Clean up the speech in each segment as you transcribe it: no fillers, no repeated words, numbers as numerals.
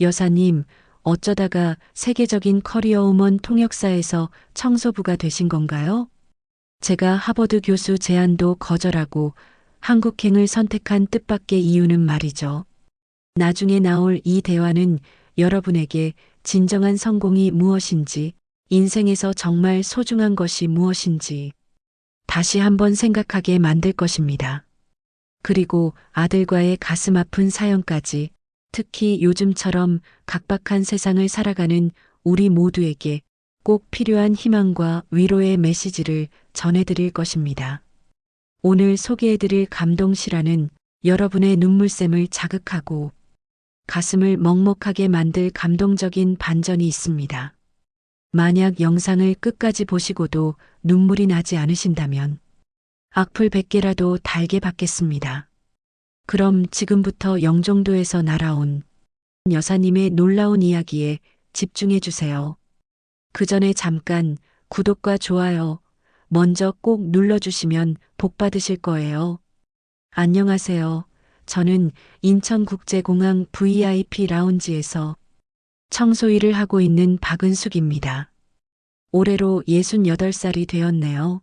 여사님, 어쩌다가 세계적인 커리어 우먼 통역사에서 청소부가 되신 건가요? 제가 하버드 교수 제안도 거절하고 한국행을 선택한 뜻밖의 이유는 말이죠. 나중에 나올 이 대화는 여러분에게 진정한 성공이 무엇인지, 인생에서 정말 소중한 것이 무엇인지 다시 한번 생각하게 만들 것입니다. 그리고 아들과의 가슴 아픈 사연까지, 특히 요즘처럼 각박한 세상을 살아가는 우리 모두에게 꼭 필요한 희망과 위로의 메시지를 전해드릴 것입니다. 오늘 소개해드릴 감동시라는 여러분의 눈물샘을 자극하고 가슴을 먹먹하게 만들 감동적인 반전이 있습니다. 만약 영상을 끝까지 보시고도 눈물이 나지 않으신다면 악플 100개라도 달게 받겠습니다. 그럼 지금부터 영종도에서 날아온 여사님의 놀라운 이야기에 집중해 주세요. 그 전에 잠깐 구독과 좋아요 먼저 꼭 눌러주시면 복 받으실 거예요. 안녕하세요. 저는 인천국제공항 VIP 라운지에서 청소 일을 하고 있는 박은숙입니다. 올해로 68살이 되었네요.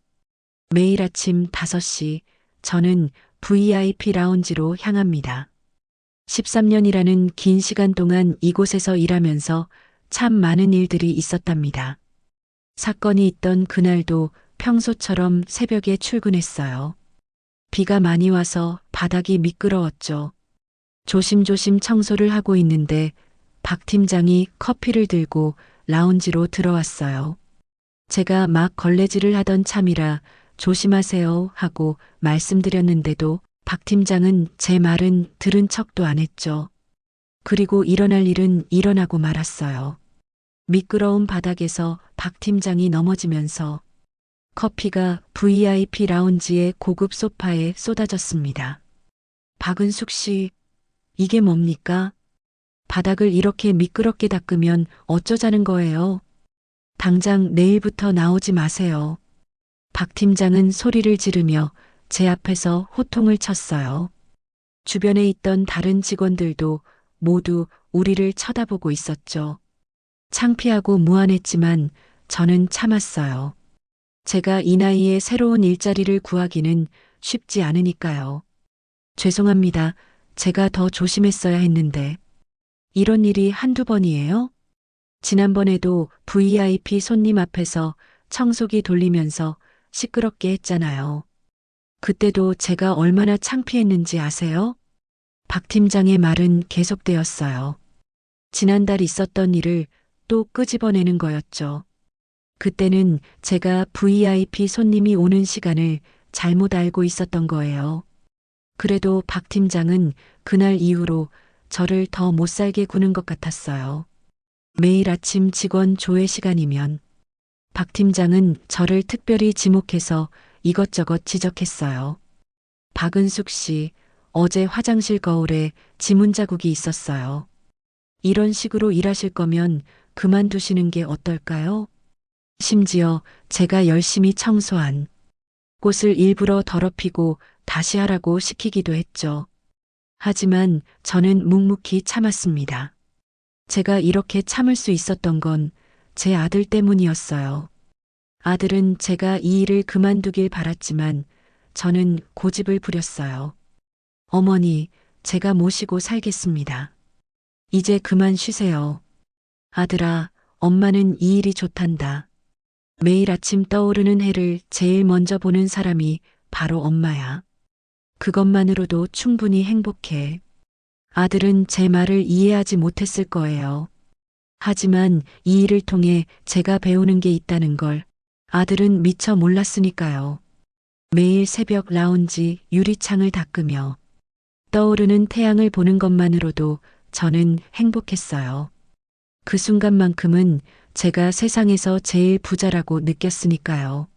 매일 아침 5시 저는 VIP 라운지로 향합니다. 13년이라는 긴 시간 동안 이곳에서 일하면서 참 많은 일들이 있었답니다. 사건이 있던 그날도 평소처럼 새벽에 출근했어요. 비가 많이 와서 바닥이 미끄러웠죠. 조심조심 청소를 하고 있는데 박 팀장이 커피를 들고 라운지로 들어왔어요. 제가 막 걸레질을 하던 참이라 조심하세요 하고 말씀드렸는데도 박 팀장은 제 말은 들은 척도 안 했죠. 그리고 일어날 일은 일어나고 말았어요. 미끄러운 바닥에서 박 팀장이 넘어지면서 커피가 VIP 라운지의 고급 소파에 쏟아졌습니다. 박은숙 씨, 이게 뭡니까? 바닥을 이렇게 미끄럽게 닦으면 어쩌자는 거예요? 당장 내일부터 나오지 마세요. 박 팀장은 소리를 지르며 제 앞에서 호통을 쳤어요. 주변에 있던 다른 직원들도 모두 우리를 쳐다보고 있었죠. 창피하고 무안했지만 저는 참았어요. 제가 이 나이에 새로운 일자리를 구하기는 쉽지 않으니까요. 죄송합니다. 제가 더 조심했어야 했는데. 이런 일이 한두 번이에요? 지난번에도 VIP 손님 앞에서 청소기 돌리면서 시끄럽게 했잖아요. 그때도 제가 얼마나 창피했는지 아세요? 박 팀장의 말은 계속되었어요. 지난달 있었던 일을 또 끄집어내는 거였죠. 그때는 제가 VIP 손님이 오는 시간을 잘못 알고 있었던 거예요. 그래도 박 팀장은 그날 이후로 저를 더 못살게 구는 것 같았어요. 매일 아침 직원 조회 시간이면 박 팀장은 저를 특별히 지목해서 이것저것 지적했어요. 박은숙 씨, 어제 화장실 거울에 지문 자국이 있었어요. 이런 식으로 일하실 거면 그만두시는 게 어떨까요? 심지어 제가 열심히 청소한 꽃을 일부러 더럽히고 다시 하라고 시키기도 했죠. 하지만 저는 묵묵히 참았습니다. 제가 이렇게 참을 수 있었던 건 제 아들 때문이었어요. 아들은 제가 이 일을 그만두길 바랐지만 저는 고집을 부렸어요. 어머니, 제가 모시고 살겠습니다. 이제 그만 쉬세요. 아들아, 엄마는 이 일이 좋단다. 매일 아침 떠오르는 해를 제일 먼저 보는 사람이 바로 엄마야. 그것만으로도 충분히 행복해. 아들은 제 말을 이해하지 못했을 거예요. 하지만 이 일을 통해 제가 배우는 게 있다는 걸 아들은 미처 몰랐으니까요. 매일 새벽 라운지 유리창을 닦으며 떠오르는 태양을 보는 것만으로도 저는 행복했어요. 그 순간만큼은 제가 세상에서 제일 부자라고 느꼈으니까요.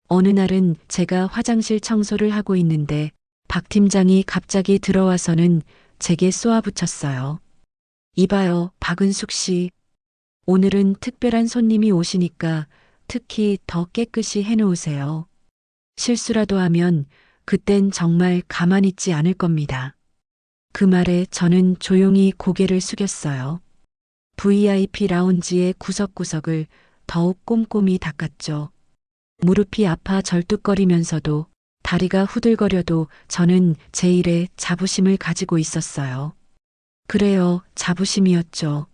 어느 날은 제가 화장실 청소를 하고 있는데 박 팀장이 갑자기 들어와서는 제게 쏘아붙였어요. 이봐요, 박은숙 씨. 오늘은 특별한 손님이 오시니까 특히 더 깨끗이 해놓으세요. 실수라도 하면 그땐 정말 가만히 있지 않을 겁니다. 그 말에 저는 조용히 고개를 숙였어요. VIP 라운지의 구석구석을 더욱 꼼꼼히 닦았죠. 무릎이 아파 절뚝거리면서도 다리가 후들거려도 저는 제 일에 자부심을 가지고 있었어요. 그래요, 자부심이었죠.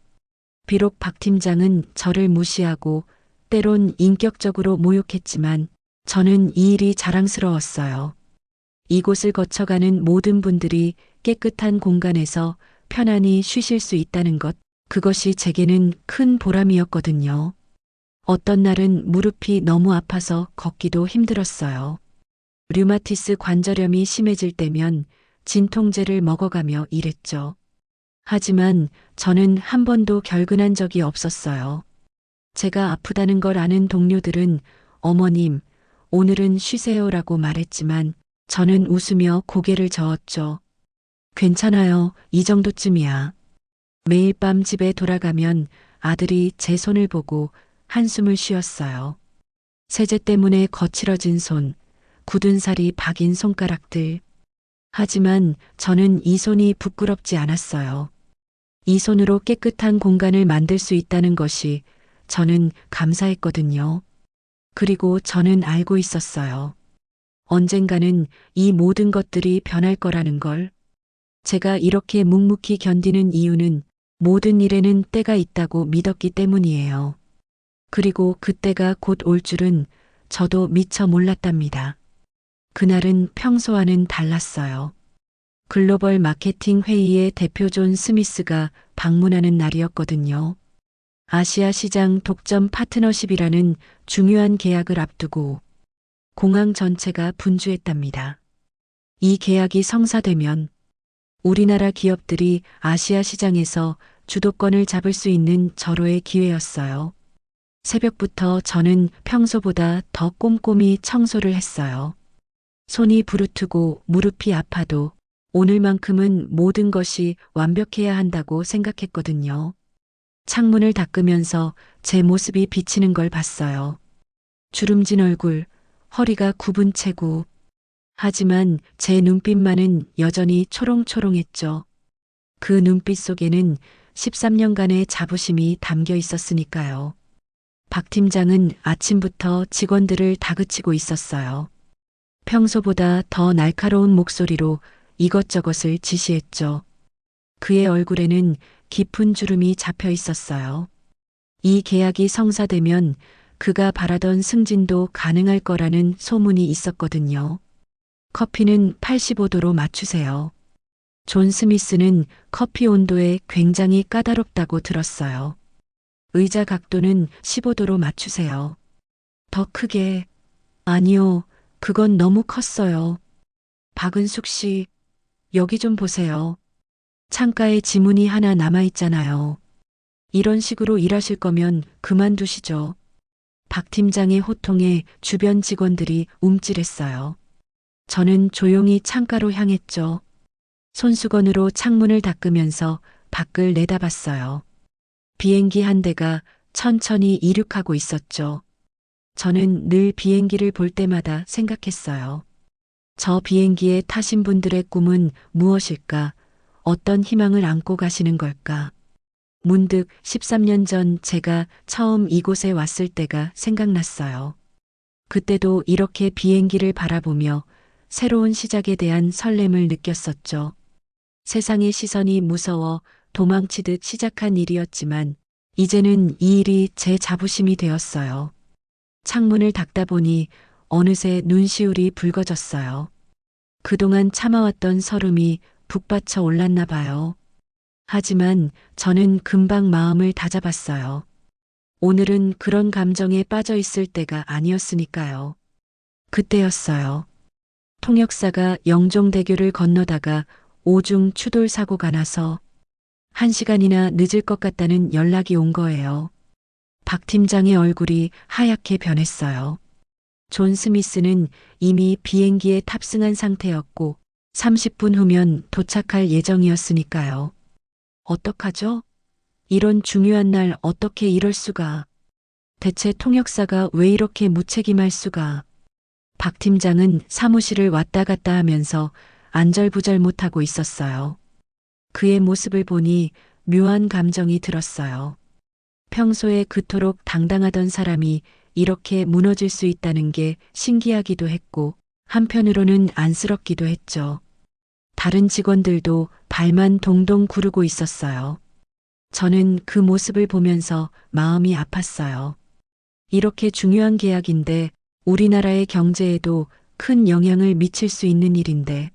비록 박 팀장은 저를 무시하고 때론 인격적으로 모욕했지만 저는 이 일이 자랑스러웠어요. 이곳을 거쳐가는 모든 분들이 깨끗한 공간에서 편안히 쉬실 수 있다는 것, 그것이 제게는 큰 보람이었거든요. 어떤 날은 무릎이 너무 아파서 걷기도 힘들었어요. 류마티스 관절염이 심해질 때면 진통제를 먹어가며 일했죠. 하지만 저는 한 번도 결근한 적이 없었어요. 제가 아프다는 걸 아는 동료들은 어머님, 오늘은 쉬세요라고 말했지만 저는 웃으며 고개를 저었죠. 괜찮아요. 이 정도쯤이야. 매일 밤 집에 돌아가면 아들이 제 손을 보고 한숨을 쉬었어요. 세제 때문에 거칠어진 손, 굳은 살이 박인 손가락들. 하지만 저는 이 손이 부끄럽지 않았어요. 이 손으로 깨끗한 공간을 만들 수 있다는 것이 저는 감사했거든요. 그리고 저는 알고 있었어요. 언젠가는 이 모든 것들이 변할 거라는 걸. 제가 이렇게 묵묵히 견디는 이유는 모든 일에는 때가 있다고 믿었기 때문이에요. 그리고 그때가 곧 올 줄은 저도 미처 몰랐답니다. 그날은 평소와는 달랐어요. 글로벌 마케팅 회의에 대표 존 스미스가 방문하는 날이었거든요. 아시아 시장 독점 파트너십이라는 중요한 계약을 앞두고 공항 전체가 분주했답니다. 이 계약이 성사되면 우리나라 기업들이 아시아 시장에서 주도권을 잡을 수 있는 절호의 기회였어요. 새벽부터 저는 평소보다 더 꼼꼼히 청소를 했어요. 손이 부르트고 무릎이 아파도 오늘만큼은 모든 것이 완벽해야 한다고 생각했거든요. 창문을 닦으면서 제 모습이 비치는 걸 봤어요. 주름진 얼굴, 허리가 굽은 채고. 하지만 제 눈빛만은 여전히 초롱초롱했죠. 그 눈빛 속에는 13년간의 자부심이 담겨 있었으니까요. 박 팀장은 아침부터 직원들을 다그치고 있었어요. 평소보다 더 날카로운 목소리로 이것저것을 지시했죠. 그의 얼굴에는 깊은 주름이 잡혀 있었어요. 이 계약이 성사되면 그가 바라던 승진도 가능할 거라는 소문이 있었거든요. 커피는 85도로 맞추세요. 존 스미스는 커피 온도에 굉장히 까다롭다고 들었어요. 의자 각도는 15도로 맞추세요. 더 크게. 아니요, 그건 너무 컸어요. 박은숙 씨, 여기 좀 보세요. 창가에 지문이 하나 남아있잖아요. 이런 식으로 일하실 거면 그만두시죠. 박 팀장의 호통에 주변 직원들이 움찔했어요. 저는 조용히 창가로 향했죠. 손수건으로 창문을 닦으면서 밖을 내다봤어요. 비행기 한 대가 천천히 이륙하고 있었죠. 저는 늘 비행기를 볼 때마다 생각했어요. 저 비행기에 타신 분들의 꿈은 무엇일까? 어떤 희망을 안고 가시는 걸까? 문득 13년 전 제가 처음 이곳에 왔을 때가 생각났어요. 그때도 이렇게 비행기를 바라보며 새로운 시작에 대한 설렘을 느꼈었죠. 세상의 시선이 무서워 도망치듯 시작한 일이었지만 이제는 이 일이 제 자부심이 되었어요. 창문을 닫다 보니 어느새 눈시울이 붉어졌어요. 그동안 참아왔던 설움이 북받쳐 올랐나 봐요. 하지만 저는 금방 마음을 다잡았어요. 오늘은 그런 감정에 빠져 있을 때가 아니었으니까요. 그때였어요. 통역사가 영종대교를 건너다가 오중 추돌 사고가 나서 1시간이나 늦을 것 같다는 연락이 온 거예요. 박 팀장의 얼굴이 하얗게 변했어요. 존 스미스는 이미 비행기에 탑승한 상태였고 30분 후면 도착할 예정이었으니까요. 어떡하죠? 이런 중요한 날 어떻게 이럴 수가. 대체 통역사가 왜 이렇게 무책임할 수가. 박 팀장은 사무실을 왔다 갔다 하면서 안절부절 못하고 있었어요. 그의 모습을 보니 묘한 감정이 들었어요. 평소에 그토록 당당하던 사람이 이렇게 무너질 수 있다는 게 신기하기도 했고, 한편으로는 안쓰럽기도 했죠. 다른 직원들도 발만 동동 구르고 있었어요. 저는 그 모습을 보면서 마음이 아팠어요. 이렇게 중요한 계약인데 우리나라의 경제에도 큰 영향을 미칠 수 있는 일인데,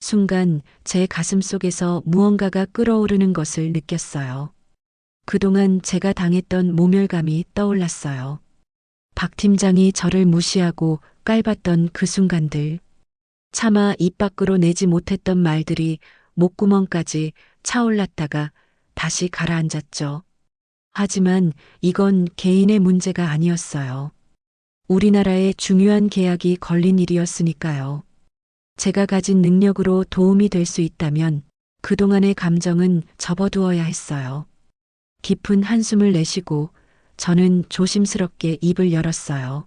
순간 제 가슴 속에서 무언가가 끓어오르는 것을 느꼈어요. 그동안 제가 당했던 모멸감이 떠올랐어요. 박 팀장이 저를 무시하고 깔봤던 그 순간들, 차마 입 밖으로 내지 못했던 말들이 목구멍까지 차올랐다가 다시 가라앉았죠. 하지만 이건 개인의 문제가 아니었어요. 우리나라의 중요한 계약이 걸린 일이었으니까요. 제가 가진 능력으로 도움이 될 수 있다면 그동안의 감정은 접어두어야 했어요. 깊은 한숨을 내쉬고 저는 조심스럽게 입을 열었어요.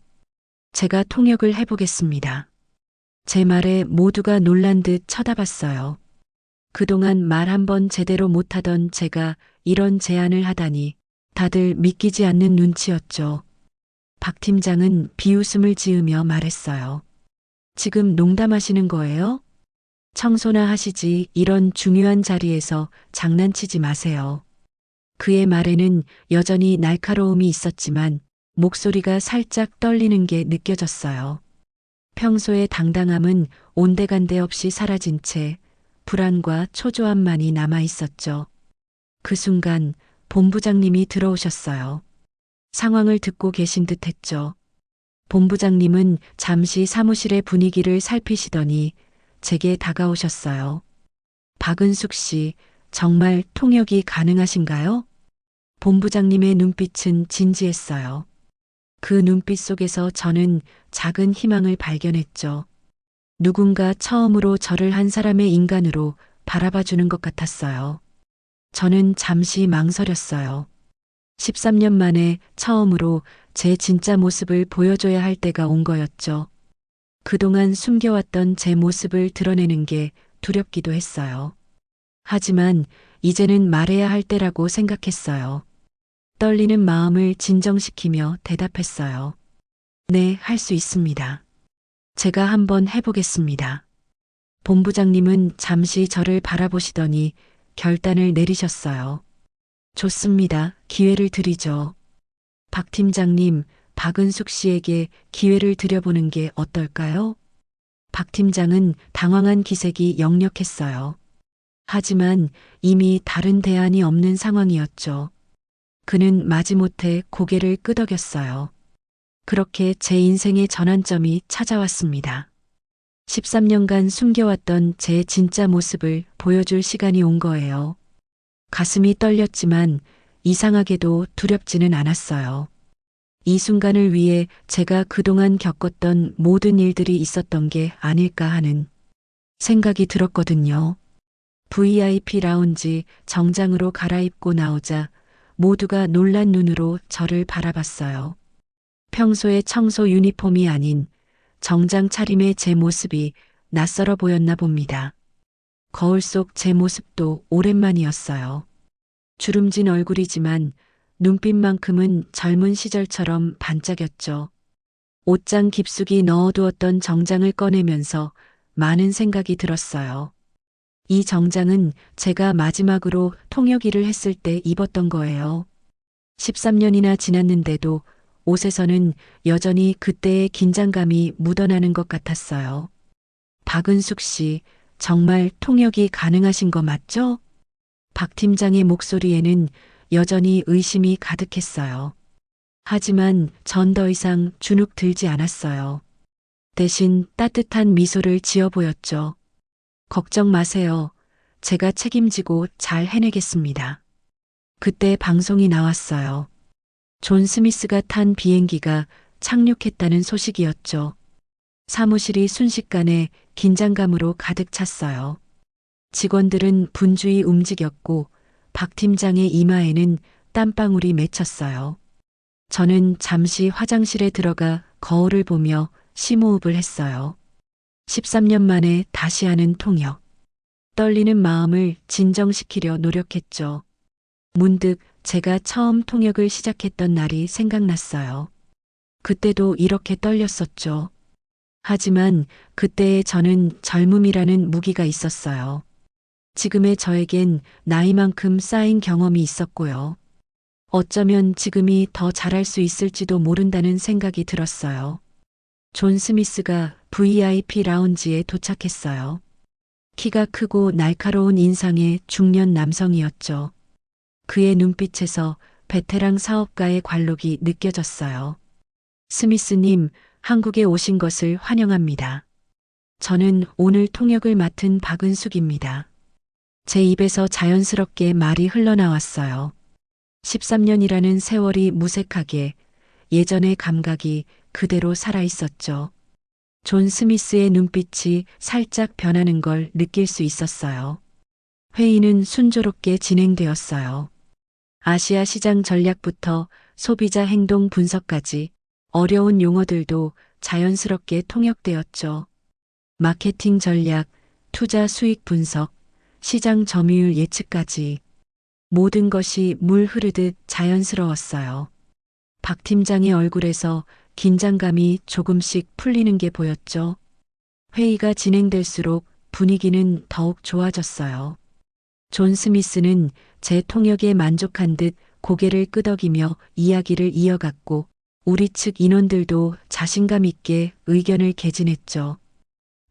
제가 통역을 해보겠습니다. 제 말에 모두가 놀란 듯 쳐다봤어요. 그동안 말 한 번 제대로 못하던 제가 이런 제안을 하다니 다들 믿기지 않는 눈치였죠. 박 팀장은 비웃음을 지으며 말했어요. 지금 농담하시는 거예요? 청소나 하시지 이런 중요한 자리에서 장난치지 마세요. 그의 말에는 여전히 날카로움이 있었지만 목소리가 살짝 떨리는 게 느껴졌어요. 평소의 당당함은 온데간데 없이 사라진 채 불안과 초조함만이 남아 있었죠. 그 순간 본부장님이 들어오셨어요. 상황을 듣고 계신 듯 했죠. 본부장님은 잠시 사무실의 분위기를 살피시더니 제게 다가오셨어요. 박은숙 씨, 정말 통역이 가능하신가요? 본부장님의 눈빛은 진지했어요. 그 눈빛 속에서 저는 작은 희망을 발견했죠. 누군가 처음으로 저를 한 사람의 인간으로 바라봐 주는 것 같았어요. 저는 잠시 망설였어요. 13년 만에 처음으로 제 진짜 모습을 보여줘야 할 때가 온 거였죠. 그동안 숨겨왔던 제 모습을 드러내는 게 두렵기도 했어요. 하지만 이제는 말해야 할 때라고 생각했어요. 떨리는 마음을 진정시키며 대답했어요. 네, 할 수 있습니다. 제가 한번 해보겠습니다. 본부장님은 잠시 저를 바라보시더니 결단을 내리셨어요. 좋습니다. 기회를 드리죠. 박 팀장님, 박은숙 씨에게 기회를 드려보는 게 어떨까요? 박 팀장은 당황한 기색이 역력했어요. 하지만 이미 다른 대안이 없는 상황이었죠. 그는 마지못해 고개를 끄덕였어요. 그렇게 제 인생의 전환점이 찾아왔습니다. 13년간 숨겨왔던 제 진짜 모습을 보여줄 시간이 온 거예요. 가슴이 떨렸지만 이상하게도 두렵지는 않았어요. 이 순간을 위해 제가 그동안 겪었던 모든 일들이 있었던 게 아닐까 하는 생각이 들었거든요. VIP 라운지 정장으로 갈아입고 나오자 모두가 놀란 눈으로 저를 바라봤어요. 평소의 청소 유니폼이 아닌 정장 차림의 제 모습이 낯설어 보였나 봅니다. 거울 속 제 모습도 오랜만이었어요. 주름진 얼굴이지만 눈빛만큼은 젊은 시절처럼 반짝였죠. 옷장 깊숙이 넣어두었던 정장을 꺼내면서 많은 생각이 들었어요. 이 정장은 제가 마지막으로 통역 일을 했을 때 입었던 거예요. 13년이나 지났는데도 옷에서는 여전히 그때의 긴장감이 묻어나는 것 같았어요. 박은숙 씨, 정말 통역이 가능하신 거 맞죠? 박 팀장의 목소리에는 여전히 의심이 가득했어요. 하지만 전 더 이상 주눅 들지 않았어요. 대신 따뜻한 미소를 지어 보였죠. 걱정 마세요. 제가 책임지고 잘 해내겠습니다. 그때 방송이 나왔어요. 존 스미스가 탄 비행기가 착륙했다는 소식이었죠. 사무실이 순식간에 긴장감으로 가득 찼어요. 직원들은 분주히 움직였고 박 팀장의 이마에는 땀방울이 맺혔어요. 저는 잠시 화장실에 들어가 거울을 보며 심호흡을 했어요. 13년 만에 다시 하는 통역. 떨리는 마음을 진정시키려 노력했죠. 문득 제가 처음 통역을 시작했던 날이 생각났어요. 그때도 이렇게 떨렸었죠. 하지만 그때의 저는 젊음이라는 무기가 있었어요. 지금의 저에겐 나이만큼 쌓인 경험이 있었고요. 어쩌면 지금이 더 잘할 수 있을지도 모른다는 생각이 들었어요. 존 스미스가 VIP 라운지에 도착했어요. 키가 크고 날카로운 인상의 중년 남성이었죠. 그의 눈빛에서 베테랑 사업가의 관록이 느껴졌어요. 스미스님, 한국에 오신 것을 환영합니다. 저는 오늘 통역을 맡은 박은숙입니다. 제 입에서 자연스럽게 말이 흘러나왔어요. 13년이라는 세월이 무색하게 예전의 감각이 그대로 살아있었죠. 존 스미스의 눈빛이 살짝 변하는 걸 느낄 수 있었어요. 회의는 순조롭게 진행되었어요. 아시아 시장 전략부터 소비자 행동 분석까지 어려운 용어들도 자연스럽게 통역되었죠. 마케팅 전략, 투자 수익 분석, 시장 점유율 예측까지 모든 것이 물 흐르듯 자연스러웠어요. 박 팀장의 얼굴에서 긴장감이 조금씩 풀리는 게 보였죠. 회의가 진행될수록 분위기는 더욱 좋아졌어요. 존 스미스는 제 통역에 만족한 듯 고개를 끄덕이며 이야기를 이어갔고 우리 측 인원들도 자신감 있게 의견을 개진했죠.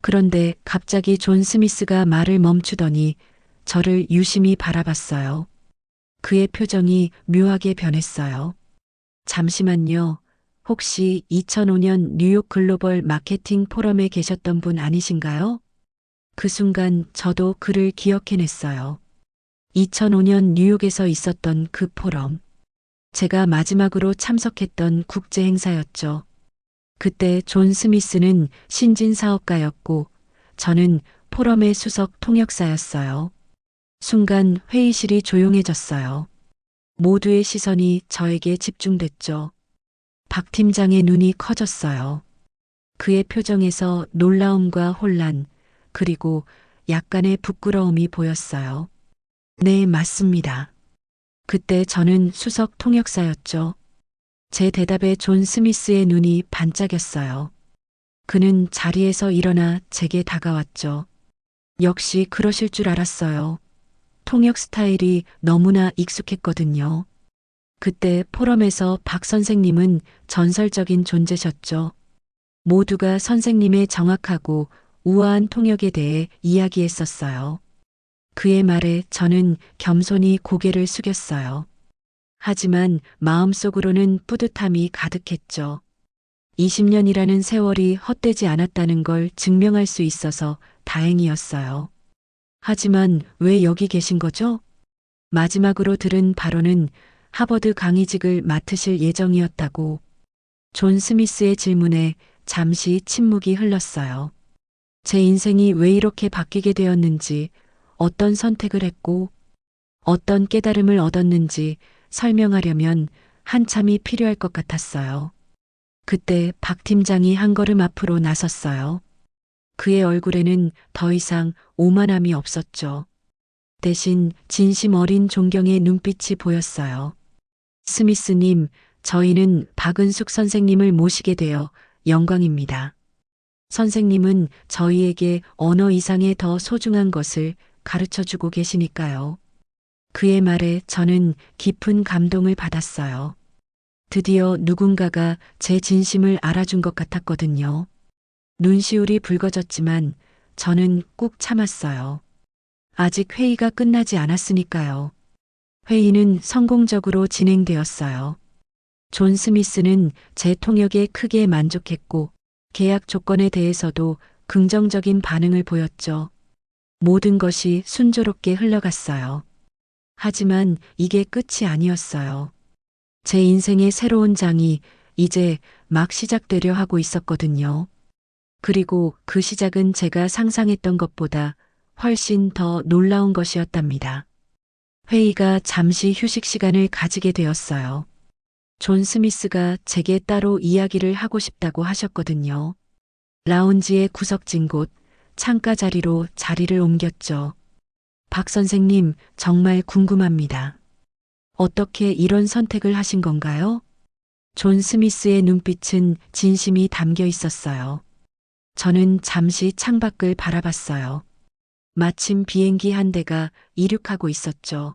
그런데 갑자기 존 스미스가 말을 멈추더니 저를 유심히 바라봤어요. 그의 표정이 묘하게 변했어요. 잠시만요. 혹시 2005년 뉴욕 글로벌 마케팅 포럼에 계셨던 분 아니신가요? 그 순간 저도 그를 기억해냈어요. 2005년 뉴욕에서 있었던 그 포럼. 제가 마지막으로 참석했던 국제 행사였죠. 그때 존 스미스는 신진 사업가였고 저는 포럼의 수석 통역사였어요. 순간 회의실이 조용해졌어요. 모두의 시선이 저에게 집중됐죠. 박 팀장의 눈이 커졌어요. 그의 표정에서 놀라움과 혼란, 그리고 약간의 부끄러움이 보였어요. 네, 맞습니다. 그때 저는 수석 통역사였죠. 제 대답에 존 스미스의 눈이 반짝였어요. 그는 자리에서 일어나 제게 다가왔죠. 역시 그러실 줄 알았어요. 통역 스타일이 너무나 익숙했거든요. 그때 포럼에서 박 선생님은 전설적인 존재셨죠. 모두가 선생님의 정확하고 우아한 통역에 대해 이야기했었어요. 그의 말에 저는 겸손히 고개를 숙였어요. 하지만 마음속으로는 뿌듯함이 가득했죠. 20년이라는 세월이 헛되지 않았다는 걸 증명할 수 있어서 다행이었어요. 하지만 왜 여기 계신 거죠? 마지막으로 들은 발언은 하버드 강의직을 맡으실 예정이었다고. 존 스미스의 질문에 잠시 침묵이 흘렀어요. 제 인생이 왜 이렇게 바뀌게 되었는지, 어떤 선택을 했고, 어떤 깨달음을 얻었는지 설명하려면 한참이 필요할 것 같았어요. 그때 박 팀장이 한 걸음 앞으로 나섰어요. 그의 얼굴에는 더 이상 오만함이 없었죠. 대신 진심 어린 존경의 눈빛이 보였어요. 스미스님, 저희는 박은숙 선생님을 모시게 되어 영광입니다. 선생님은 저희에게 언어 이상의 더 소중한 것을 가르쳐 주고 계시니까요. 그의 말에 저는 깊은 감동을 받았어요. 드디어 누군가가 제 진심을 알아준 것 같았거든요. 눈시울이 붉어졌지만 저는 꾹 참았어요. 아직 회의가 끝나지 않았으니까요. 회의는 성공적으로 진행되었어요. 존 스미스는 제 통역에 크게 만족했고 계약 조건에 대해서도 긍정적인 반응을 보였죠. 모든 것이 순조롭게 흘러갔어요. 하지만 이게 끝이 아니었어요. 제 인생의 새로운 장이 이제 막 시작되려 하고 있었거든요. 그리고 그 시작은 제가 상상했던 것보다 훨씬 더 놀라운 것이었답니다. 회의가 잠시 휴식 시간을 가지게 되었어요. 존 스미스가 제게 따로 이야기를 하고 싶다고 하셨거든요. 라운지의 구석진 곳, 창가 자리로 자리를 옮겼죠. 박 선생님, 정말 궁금합니다. 어떻게 이런 선택을 하신 건가요? 존 스미스의 눈빛은 진심이 담겨 있었어요. 저는 잠시 창밖을 바라봤어요. 마침 비행기 한 대가 이륙하고 있었죠.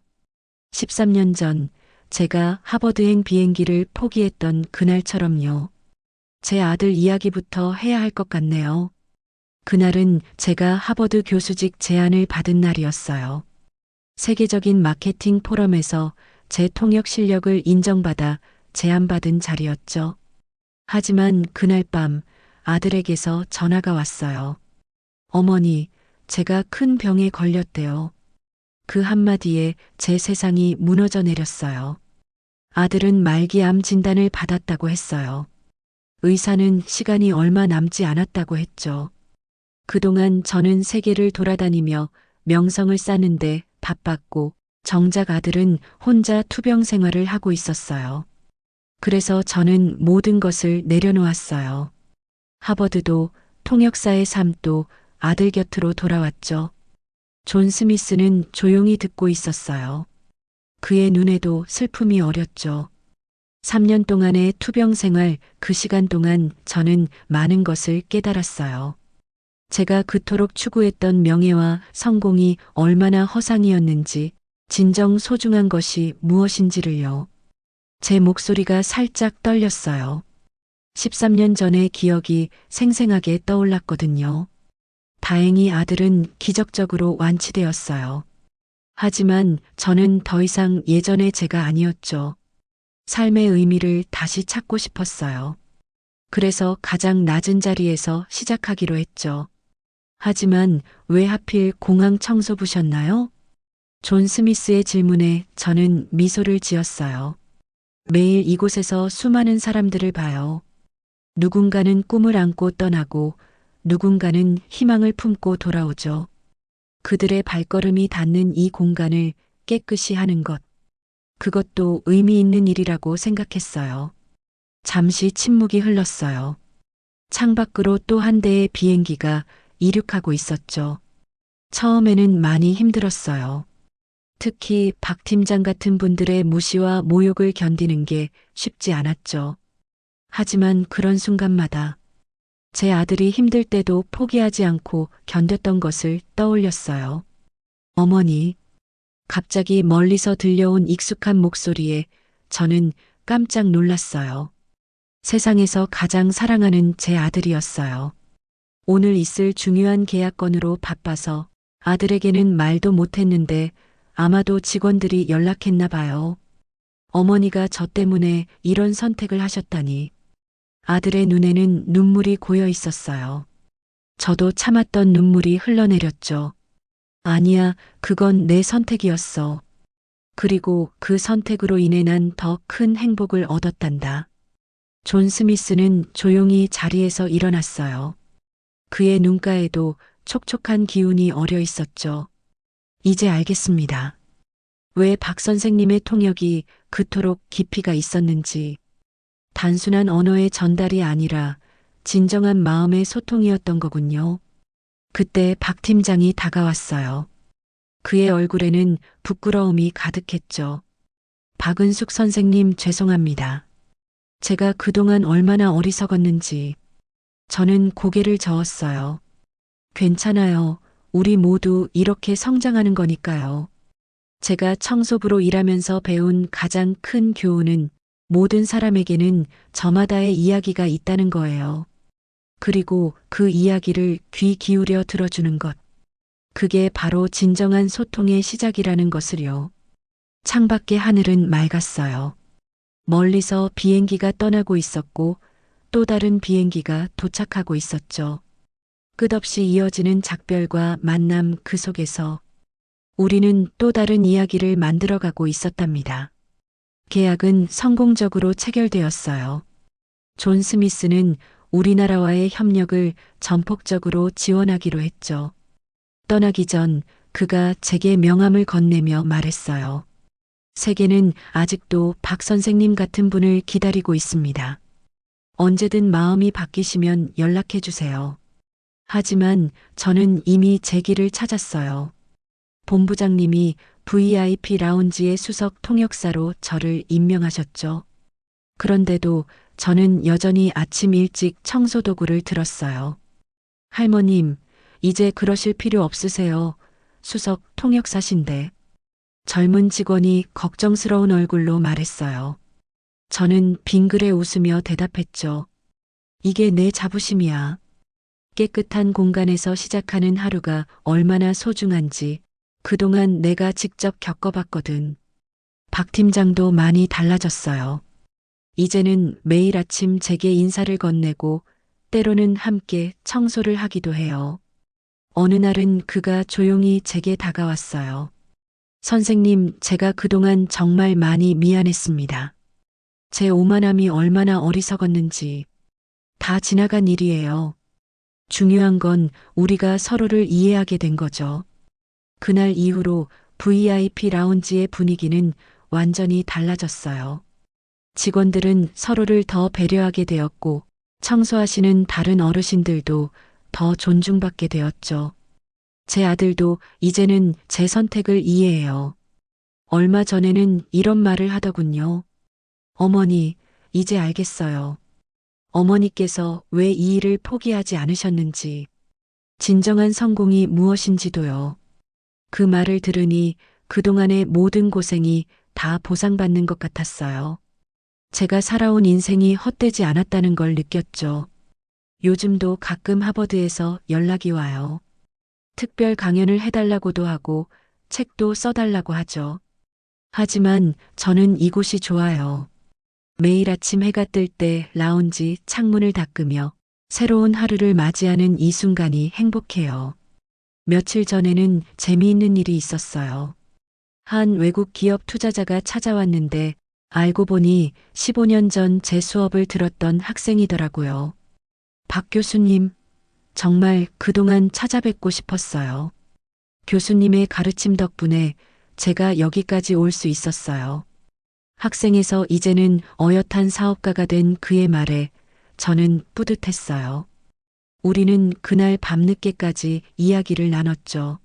13년 전 제가 하버드행 비행기를 포기했던 그날처럼요. 제 아들 이야기부터 해야 할 것 같네요. 그날은 제가 하버드 교수직 제안을 받은 날이었어요. 세계적인 마케팅 포럼에서 제 통역 실력을 인정받아 제안받은 자리였죠. 하지만 그날 밤 아들에게서 전화가 왔어요. 어머니, 제가 큰 병에 걸렸대요. 그 한마디에 제 세상이 무너져 내렸어요. 아들은 말기암 진단을 받았다고 했어요. 의사는 시간이 얼마 남지 않았다고 했죠. 그동안 저는 세계를 돌아다니며 명성을 쌓는데 바빴고 정작 아들은 혼자 투병 생활을 하고 있었어요. 그래서 저는 모든 것을 내려놓았어요. 하버드도 통역사의 삶도 아들 곁으로 돌아왔죠. 존 스미스는 조용히 듣고 있었어요. 그의 눈에도 슬픔이 어렸죠. 3년 동안의 투병 생활, 그 시간 동안 저는 많은 것을 깨달았어요. 제가 그토록 추구했던 명예와 성공이 얼마나 허상이었는지, 진정 소중한 것이 무엇인지를요. 제 목소리가 살짝 떨렸어요. 13년 전의 기억이 생생하게 떠올랐거든요. 다행히 아들은 기적적으로 완치되었어요. 하지만 저는 더 이상 예전의 제가 아니었죠. 삶의 의미를 다시 찾고 싶었어요. 그래서 가장 낮은 자리에서 시작하기로 했죠. 하지만 왜 하필 공항 청소부셨나요? 존 스미스의 질문에 저는 미소를 지었어요. 매일 이곳에서 수많은 사람들을 봐요. 누군가는 꿈을 안고 떠나고 누군가는 희망을 품고 돌아오죠. 그들의 발걸음이 닿는 이 공간을 깨끗이 하는 것. 그것도 의미 있는 일이라고 생각했어요. 잠시 침묵이 흘렀어요. 창밖으로 또 한 대의 비행기가 이륙하고 있었죠. 처음에는 많이 힘들었어요. 특히 박 팀장 같은 분들의 무시와 모욕을 견디는 게 쉽지 않았죠. 하지만 그런 순간마다 제 아들이 힘들 때도 포기하지 않고 견뎠던 것을 떠올렸어요. 어머니, 갑자기 멀리서 들려온 익숙한 목소리에 저는 깜짝 놀랐어요. 세상에서 가장 사랑하는 제 아들이었어요. 오늘 있을 중요한 계약 건으로 바빠서 아들에게는 말도 못했는데 아마도 직원들이 연락했나 봐요. 어머니가 저 때문에 이런 선택을 하셨다니. 아들의 눈에는 눈물이 고여 있었어요. 저도 참았던 눈물이 흘러내렸죠. 아니야, 그건 내 선택이었어. 그리고 그 선택으로 인해 난 더 큰 행복을 얻었단다. 존 스미스는 조용히 자리에서 일어났어요. 그의 눈가에도 촉촉한 기운이 어려 있었죠. 이제 알겠습니다. 왜 박 선생님의 통역이 그토록 깊이가 있었는지. 단순한 언어의 전달이 아니라 진정한 마음의 소통이었던 거군요. 그때 박 팀장이 다가왔어요. 그의 얼굴에는 부끄러움이 가득했죠. 박은숙 선생님 죄송합니다. 제가 그동안 얼마나 어리석었는지. 저는 고개를 저었어요. 괜찮아요. 우리 모두 이렇게 성장하는 거니까요. 제가 청소부로 일하면서 배운 가장 큰 교훈은 모든 사람에게는 저마다의 이야기가 있다는 거예요. 그리고 그 이야기를 귀 기울여 들어주는 것. 그게 바로 진정한 소통의 시작이라는 것을요. 창밖의 하늘은 맑았어요. 멀리서 비행기가 떠나고 있었고 또 다른 비행기가 도착하고 있었죠. 끝없이 이어지는 작별과 만남 그 속에서 우리는 또 다른 이야기를 만들어가고 있었답니다. 계약은 성공적으로 체결되었어요. 존 스미스는 우리나라와의 협력을 전폭적으로 지원하기로 했죠. 떠나기 전 그가 제게 명함을 건네며 말했어요. 세계는 아직도 박 선생님 같은 분을 기다리고 있습니다. 언제든 마음이 바뀌시면 연락해 주세요. 하지만 저는 이미 제 길을 찾았어요. 본부장님이 VIP 라운지의 수석 통역사로 저를 임명하셨죠. 그런데도 저는 여전히 아침 일찍 청소 도구를 들었어요. 할머님, 이제 그러실 필요 없으세요. 수석 통역사신데. 젊은 직원이 걱정스러운 얼굴로 말했어요. 저는 빙그레 웃으며 대답했죠. 이게 내 자부심이야. 깨끗한 공간에서 시작하는 하루가 얼마나 소중한지 그동안 내가 직접 겪어봤거든. 박 팀장도 많이 달라졌어요. 이제는 매일 아침 제게 인사를 건네고 때로는 함께 청소를 하기도 해요. 어느 날은 그가 조용히 제게 다가왔어요. 선생님, 제가 그동안 정말 많이 미안했습니다. 제 오만함이 얼마나 어리석었는지. 다 지나간 일이에요. 중요한 건 우리가 서로를 이해하게 된 거죠. 그날 이후로 VIP 라운지의 분위기는 완전히 달라졌어요. 직원들은 서로를 더 배려하게 되었고, 청소하시는 다른 어르신들도 더 존중받게 되었죠. 제 아들도 이제는 제 선택을 이해해요. 얼마 전에는 이런 말을 하더군요. 어머니, 이제 알겠어요. 어머니께서 왜 이 일을 포기하지 않으셨는지, 진정한 성공이 무엇인지도요. 그 말을 들으니 그동안의 모든 고생이 다 보상받는 것 같았어요. 제가 살아온 인생이 헛되지 않았다는 걸 느꼈죠. 요즘도 가끔 하버드에서 연락이 와요. 특별 강연을 해달라고도 하고 책도 써달라고 하죠. 하지만 저는 이곳이 좋아요. 매일 아침 해가 뜰 때 라운지 창문을 닦으며 새로운 하루를 맞이하는 이 순간이 행복해요. 며칠 전에는 재미있는 일이 있었어요. 한 외국 기업 투자자가 찾아왔는데 알고 보니 15년 전 제 수업을 들었던 학생이더라고요. 박 교수님, 정말 그동안 찾아뵙고 싶었어요. 교수님의 가르침 덕분에 제가 여기까지 올 수 있었어요. 학생에서 이제는 어엿한 사업가가 된 그의 말에 저는 뿌듯했어요. 우리는 그날 밤늦게까지 이야기를 나눴죠.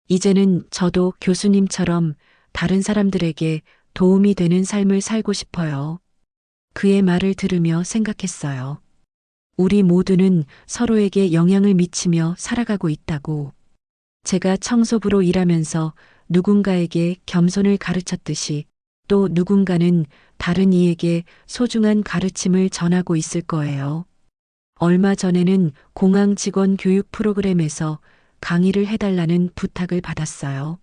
이제는 저도 교수님처럼 다른 사람들에게 도움이 되는 삶을 살고 싶어요. 그의 말을 들으며 생각했어요. 우리 모두는 서로에게 영향을 미치며 살아가고 있다고. 제가 청소부로 일하면서 누군가에게 겸손을 가르쳤듯이 또 누군가는 다른 이에게 소중한 가르침을 전하고 있을 거예요. 얼마 전에는 공항 직원 교육 프로그램에서 강의를 해달라는 부탁을 받았어요.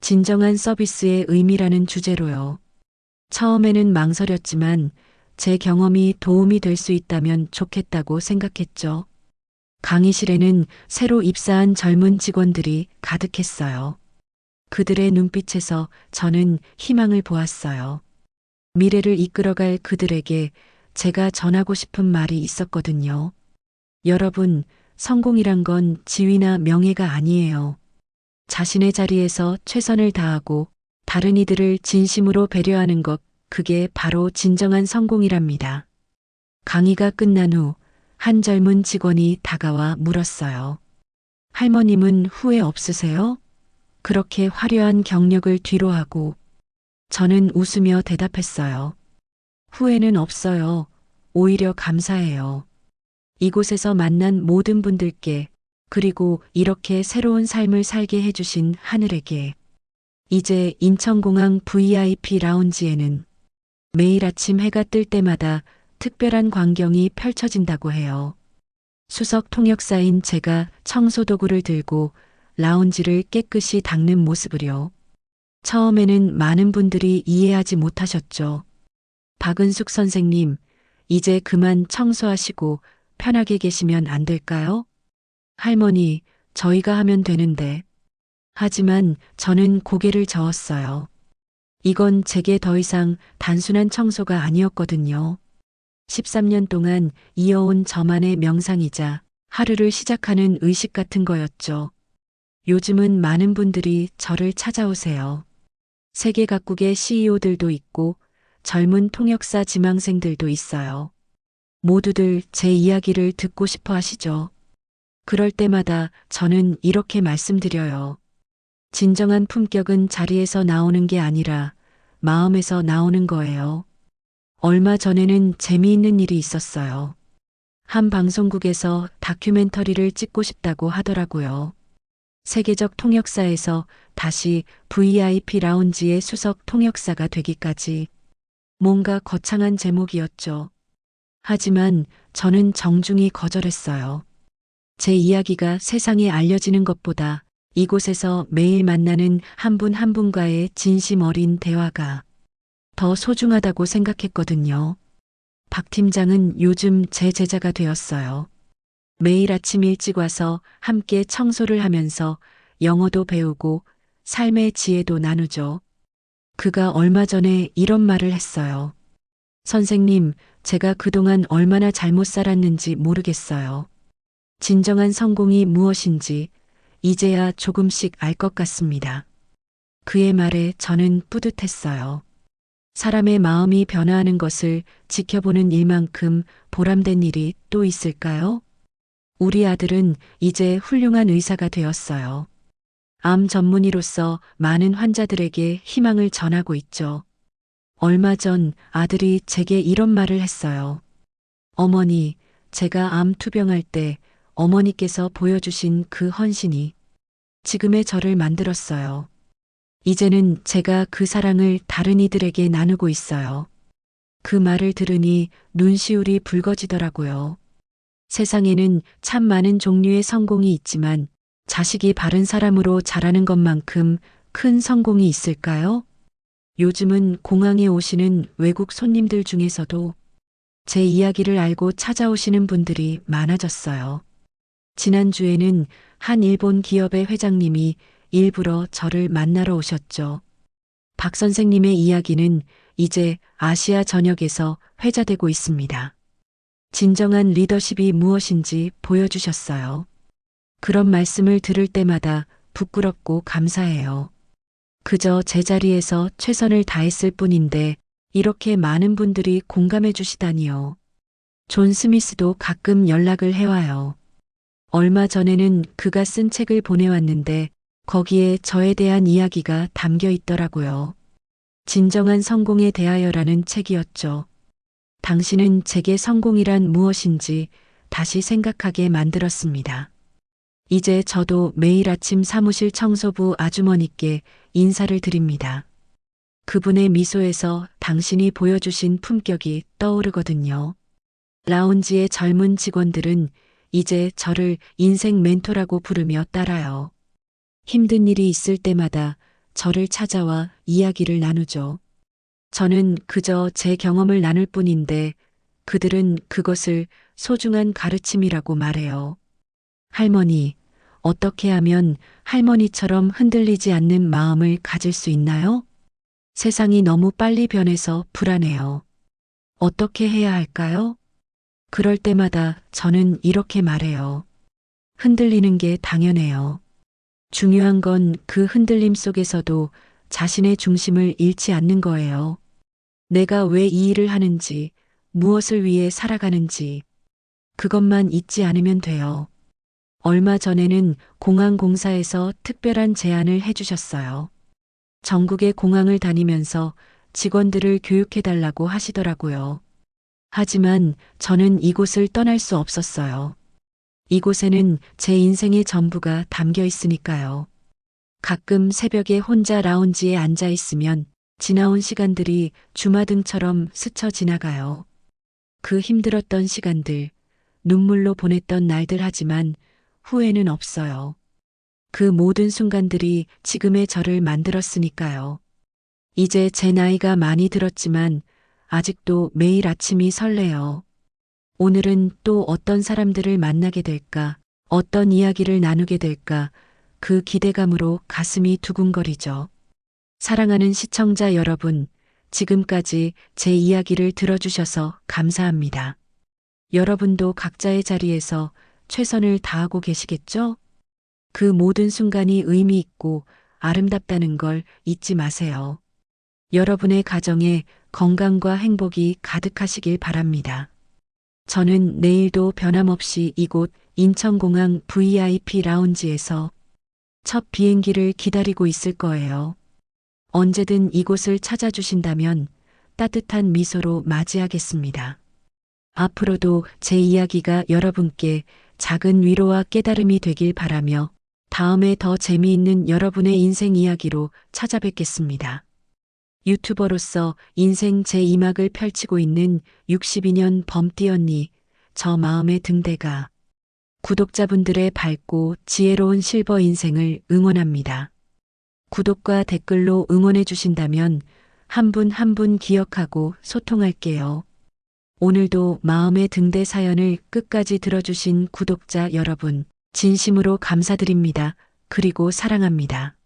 진정한 서비스의 의미라는 주제로요. 처음에는 망설였지만 제 경험이 도움이 될 수 있다면 좋겠다고 생각했죠. 강의실에는 새로 입사한 젊은 직원들이 가득했어요. 그들의 눈빛에서 저는 희망을 보았어요. 미래를 이끌어갈 그들에게 제가 전하고 싶은 말이 있었거든요. 여러분, 성공이란 건 지위나 명예가 아니에요. 자신의 자리에서 최선을 다하고 다른 이들을 진심으로 배려하는 것, 그게 바로 진정한 성공이랍니다. 강의가 끝난 후 한 젊은 직원이 다가와 물었어요. 할머님은 후회 없으세요? 그렇게 화려한 경력을 뒤로하고. 저는 웃으며 대답했어요. 후회는 없어요. 오히려 감사해요. 이곳에서 만난 모든 분들께, 그리고 이렇게 새로운 삶을 살게 해주신 하늘에게. 이제 인천공항 VIP 라운지에는 매일 아침 해가 뜰 때마다 특별한 광경이 펼쳐진다고 해요. 수석 통역사인 제가 청소도구를 들고 라운지를 깨끗이 닦는 모습을요. 처음에는 많은 분들이 이해하지 못하셨죠. 박은숙 선생님, 이제 그만 청소하시고 편하게 계시면 안 될까요? 할머니, 저희가 하면 되는데. 하지만 저는 고개를 저었어요. 이건 제게 더 이상 단순한 청소가 아니었거든요. 13년 동안 이어온 저만의 명상이자 하루를 시작하는 의식 같은 거였죠. 요즘은 많은 분들이 저를 찾아오세요. 세계 각국의 CEO들도 있고 젊은 통역사 지망생들도 있어요. 모두들 제 이야기를 듣고 싶어 하시죠. 그럴 때마다 저는 이렇게 말씀드려요. 진정한 품격은 자리에서 나오는 게 아니라 마음에서 나오는 거예요. 얼마 전에는 재미있는 일이 있었어요. 한 방송국에서 다큐멘터리를 찍고 싶다고 하더라고요. 세계적 통역사에서 다시 VIP 라운지의 수석 통역사가 되기까지. 뭔가 거창한 제목이었죠. 하지만 저는 정중히 거절했어요. 제 이야기가 세상에 알려지는 것보다 이곳에서 매일 만나는 한 분 한 분과의 진심 어린 대화가 더 소중하다고 생각했거든요. 박 팀장은 요즘 제 제자가 되었어요. 매일 아침 일찍 와서 함께 청소를 하면서 영어도 배우고 삶의 지혜도 나누죠. 그가 얼마 전에 이런 말을 했어요. 선생님, 제가 그동안 얼마나 잘못 살았는지 모르겠어요. 진정한 성공이 무엇인지 이제야 조금씩 알 것 같습니다. 그의 말에 저는 뿌듯했어요. 사람의 마음이 변화하는 것을 지켜보는 일만큼 보람된 일이 또 있을까요? 우리 아들은 이제 훌륭한 의사가 되었어요. 암 전문의로서 많은 환자들에게 희망을 전하고 있죠. 얼마 전 아들이 제게 이런 말을 했어요. 어머니, 제가 암 투병할 때 어머니께서 보여주신 그 헌신이 지금의 저를 만들었어요. 이제는 제가 그 사랑을 다른 이들에게 나누고 있어요. 그 말을 들으니 눈시울이 붉어지더라고요. 세상에는 참 많은 종류의 성공이 있지만 자식이 바른 사람으로 자라는 것만큼 큰 성공이 있을까요? 요즘은 공항에 오시는 외국 손님들 중에서도 제 이야기를 알고 찾아오시는 분들이 많아졌어요. 지난주에는 한 일본 기업의 회장님이 일부러 저를 만나러 오셨죠. 박 선생님의 이야기는 이제 아시아 전역에서 회자되고 있습니다. 진정한 리더십이 무엇인지 보여주셨어요. 그런 말씀을 들을 때마다 부끄럽고 감사해요. 그저 제자리에서 최선을 다했을 뿐인데 이렇게 많은 분들이 공감해 주시다니요. 존 스미스도 가끔 연락을 해와요. 얼마 전에는 그가 쓴 책을 보내왔는데 거기에 저에 대한 이야기가 담겨 있더라고요. 진정한 성공에 대하여라는 책이었죠. 당신은 제게 성공이란 무엇인지 다시 생각하게 만들었습니다. 이제 저도 매일 아침 사무실 청소부 아주머니께 인사를 드립니다. 그분의 미소에서 당신이 보여주신 품격이 떠오르거든요. 라운지의 젊은 직원들은 이제 저를 인생 멘토라고 부르며 따라요. 힘든 일이 있을 때마다 저를 찾아와 이야기를 나누죠. 저는 그저 제 경험을 나눌 뿐인데 그들은 그것을 소중한 가르침이라고 말해요. 할머니, 어떻게 하면 할머니처럼 흔들리지 않는 마음을 가질 수 있나요? 세상이 너무 빨리 변해서 불안해요. 어떻게 해야 할까요? 그럴 때마다 저는 이렇게 말해요. 흔들리는 게 당연해요. 중요한 건 그 흔들림 속에서도 자신의 중심을 잃지 않는 거예요. 내가 왜 이 일을 하는지, 무엇을 위해 살아가는지, 그것만 잊지 않으면 돼요. 얼마 전에는 공항공사에서 특별한 제안을 해주셨어요. 전국의 공항을 다니면서 직원들을 교육해달라고 하시더라고요. 하지만 저는 이곳을 떠날 수 없었어요. 이곳에는 제 인생의 전부가 담겨 있으니까요. 가끔 새벽에 혼자 라운지에 앉아 있으면 지나온 시간들이 주마등처럼 스쳐 지나가요. 그 힘들었던 시간들, 눈물로 보냈던 날들 하지만 후회는 없어요. 그 모든 순간들이 지금의 저를 만들었으니까요. 이제 제 나이가 많이 들었지만 아직도 매일 아침이 설레요. 오늘은 또 어떤 사람들을 만나게 될까, 어떤 이야기를 나누게 될까, 그 기대감으로 가슴이 두근거리죠. 사랑하는 시청자 여러분, 지금까지 제 이야기를 들어주셔서 감사합니다. 여러분도 각자의 자리에서 최선을 다하고 계시겠죠? 그 모든 순간이 의미 있고 아름답다는 걸 잊지 마세요. 여러분의 가정에 건강과 행복이 가득하시길 바랍니다. 저는 내일도 변함없이 이곳 인천공항 VIP 라운지에서 첫 비행기를 기다리고 있을 거예요. 언제든 이곳을 찾아주신다면 따뜻한 미소로 맞이하겠습니다. 앞으로도 제 이야기가 여러분께 작은 위로와 깨달음이 되길 바라며 다음에 더 재미있는 여러분의 인생 이야기로 찾아뵙겠습니다. 유튜버로서 인생 제2막을 펼치고 있는 62년 범띠 언니, 저 마음의 등대가 구독자분들의 밝고 지혜로운 실버 인생을 응원합니다. 구독과 댓글로 응원해 주신다면 한 분 한 분 기억하고 소통할게요. 오늘도 마음의 등대 사연을 끝까지 들어주신 구독자 여러분, 진심으로 감사드립니다. 그리고 사랑합니다.